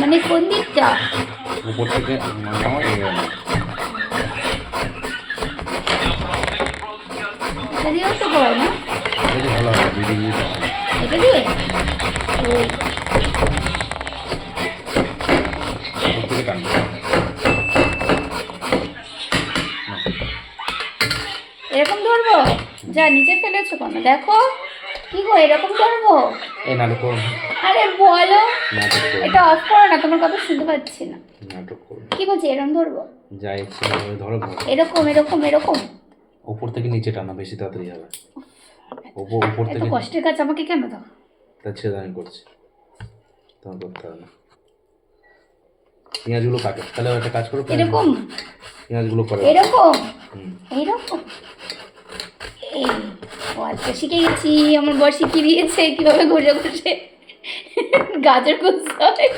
মানে কোন দিকটা? উপর থেকে নাও, এটা দিয়েও তো হয় না? এটা ভালো হবে, বিড়ি এটা দিয়ে ওই উপর থেকে টানবে। এরকম ধরবো? যা নিচে ফেলেছো কেন দেখো। কি গো এরকম ধরবো? এই নাটক করো, আরে বলো, নাটক করো, এটা অফ করো না, তোমার কথা শুনতে পাচ্ছি না। নাটক করো। কি বলছি এরকম ধরবো? যা ইচ্ছে করে ধরো, ধরো। এরকম এরকম এরকম? উপর থেকে নিচে টানা, বেশি তাড়াতাড়ি হবে। উপর এত থেকে কষ্টের কাজ আমাকে কেন দাও? তা ছেড়ে আমি করছি, তোমার করতে হবে না। পেঁয়াজগুলো কাটো, তাহলে একটা কাজ করো, এরকম পেঁয়াজগুলো করো এরকম এইরকম। এই ও আজকে শিখে গেছি, আমার বর শিখিয়ে দিয়েছে কিভাবে ঘষে ঘষে গাজর করতে হয়।